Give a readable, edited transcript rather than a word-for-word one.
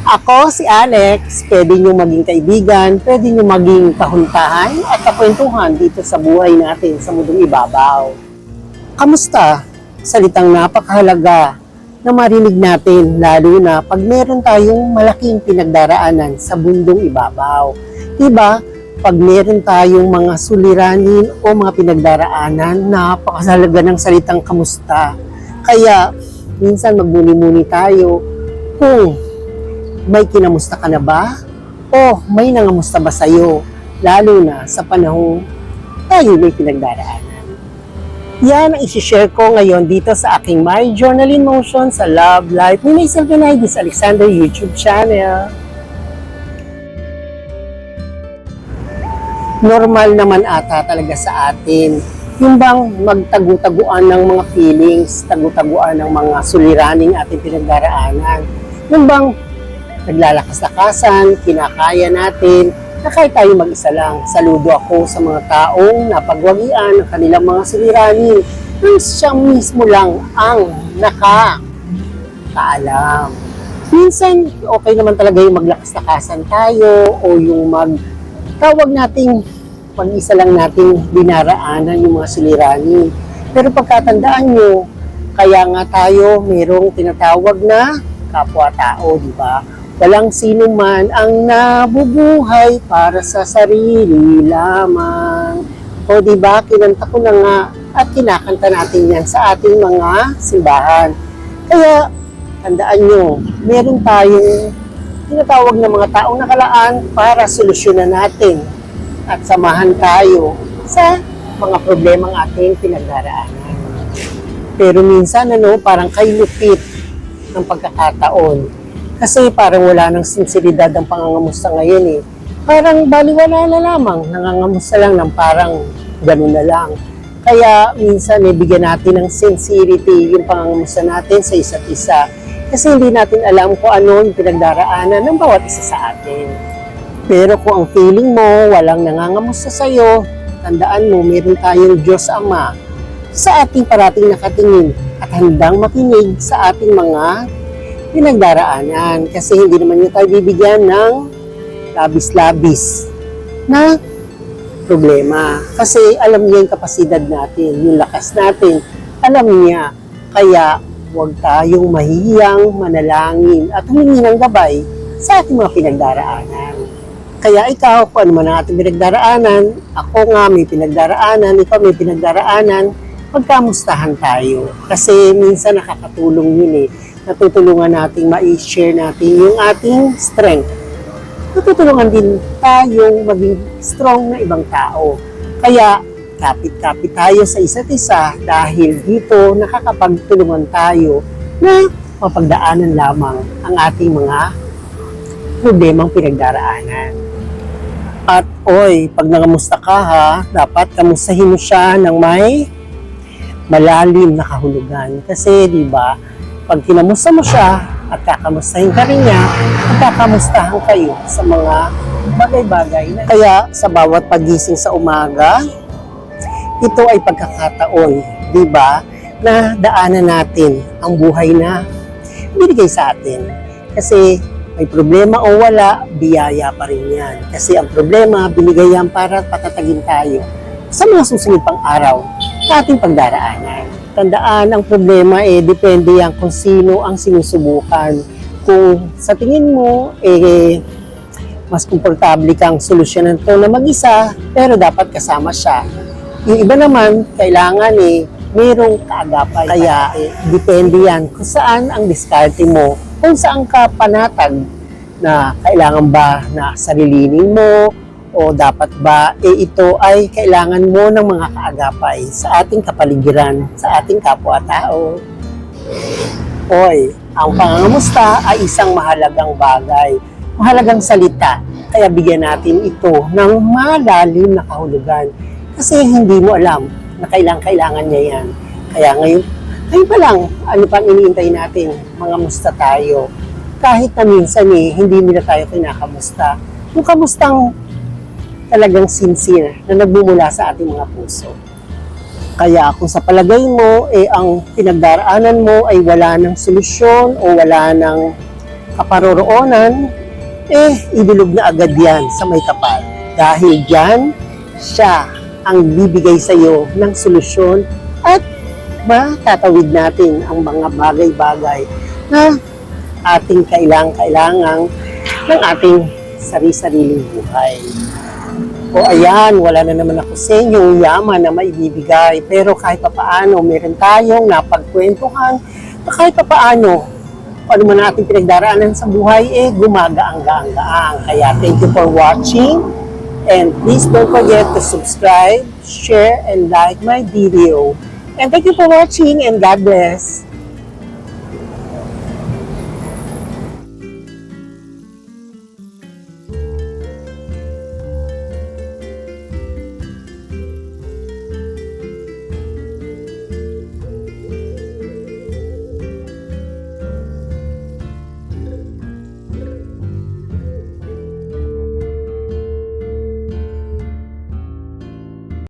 Ako si Alex, pwede nyo maging kaibigan, pwede nyo maging kahuntahan at kakwentuhan dito sa buhay natin sa mundong ibabaw. Kamusta? Salitang napakahalaga na marinig natin lalo na pag meron tayong malaking pinagdaraanan sa mundong ibabaw. Diba? Pag meron tayong mga suliranin o mga pinagdaraanan, napakahalaga ng salitang kamusta. Kaya minsan magmuni-muni tayo kung may kinamusta ka na ba? O may nangamusta ba sa'yo? Lalo na sa panahong tayo may pinagdaraanan. Yan ang isi-share ko ngayon dito sa aking My Journal in Motion sa Love Life ni myself and I, this Alexander YouTube channel. Normal naman ata talaga sa atin yung bang magtagu-taguan ng mga feelings, tagu-taguan ng mga suliraning ating pinagdaraanan. Yung bang naglalakas-lakasan, kinakaya natin, na kahit tayo mag-isa lang. Saludo ako sa mga taong napagwagian ng kanilang mga suliranin nang siya mismo lang ang nakakaalam. Minsan, okay naman talaga yung maglakas-lakasan tayo o yung tawag nating pag-isa lang nating dinaraanan yung mga suliranin. Pero pagkatandaan nyo, kaya nga tayo merong tinatawag na kapwa-tao, di ba? Walang sino man ang nabubuhay para sa sarili lamang. O di ba, kinanta ko na nga at kinakanta natin yan sa ating mga simbahan. Kaya, tandaan nyo, meron tayong tinatawag na mga taong nakalaan para solusyonan natin at samahan tayo sa mga problemang ating pinagdaraanan. Pero minsan, parang kay lupit ng pagkakataon. Kasi parang wala ng sinseridad ang pangangamusta ngayon eh. Parang baliwala na lamang, nangangamusta lang ng parang gano'n na lang. Kaya minsan bigyan natin ng sincerity yung pangangamusta natin sa isa't isa. Kasi hindi natin alam kung ano yung pinagdaraanan ng bawat isa sa atin. Pero kung ang feeling mo walang nangangamusta sa'yo, tandaan mo meron tayong Diyos Ama sa ating parating nakatingin at handang makinig sa ating mga pinagdaraanan. Kasi hindi naman niya tayo bibigyan ng labis-labis na problema. Kasi alam niya yung kapasidad natin, yung lakas natin, alam niya. Kaya huwag tayong mahihiyang manalangin at humingi ng gabay sa ating mga pinagdaraanan. Kaya ikaw, kung ano man ang ating pinagdaraanan, ako nga may pinagdaraanan, ikaw may pinagdaraanan, magkamustahan tayo. Kasi minsan nakakatulong yun eh. Natutulungan natin, ma-share natin yung ating strength. Natutulungan din tayong maging strong na ibang tao. Kaya, kapit-kapit tayo sa isa't isa dahil dito nakakapagtulungan tayo na mapagdaanan lamang ang ating mga problemang pinagdaraanan. At pag nangamusta ka dapat kamustahin mo siya ng may malalim na kahulugan. Kasi, di ba, pag kinamusta mo siya at kakamustahin ka rin niya, at kakamustahan kayo sa mga bagay-bagay na. Kaya sa bawat pagising sa umaga, ito ay pagkakataon, di ba, na daanan natin ang buhay na binigay sa atin. Kasi may problema o wala, biyaya pa rin yan. Kasi ang problema, binigay yan para patatagin tayo sa mga susunod pang araw sa ating pagdaraanan. Tandaan, ang problema depende yan kung sino ang sinusubukan. Kung sa tingin mo, mas komportable kang solusyonan to na mag-isa, pero dapat kasama siya. Yung iba naman, kailangan mayroong kaagapay. Kaya depende yan kung saan ang diskarte mo, kung saan ka panatag na kailangan ba na sarilinin mo, o dapat ba ito ay kailangan mo ng mga kaagapay sa ating kapaligiran, sa ating kapwa-tao. Ang pangangamusta ay isang mahalagang bagay, mahalagang salita. Kaya bigyan natin ito ng malalim na kahulugan. Kasi hindi mo alam na kailangan niya yan. Kaya ngayon pa lang, ano pang iniintay natin? Mangamusta tayo. Kahit na minsan hindi nila tayo kinakamusta. Yung kamustang talagang sincere na nagmumula sa ating mga puso. Kaya kung sa palagay mo, ang pinagdaraanan mo ay wala ng solusyon o wala ng kaparoroonan, idulog na agad yan sa may tapat. Dahil dyan, siya ang bibigay sa iyo ng solusyon at matatawid natin ang mga bagay-bagay na ating kailangang ng ating sari-sariling buhay. O ayan, wala na naman ako sa inyo yaman na maibibigay. Pero kahit papaano, meron tayong napagkwentuhan na kahit papaano, ano man natin pinagdaraanan sa buhay, gumagaang-gaang-gaang. Kaya thank you for watching. And please don't forget to subscribe, share, and like my video. And thank you for watching and God bless.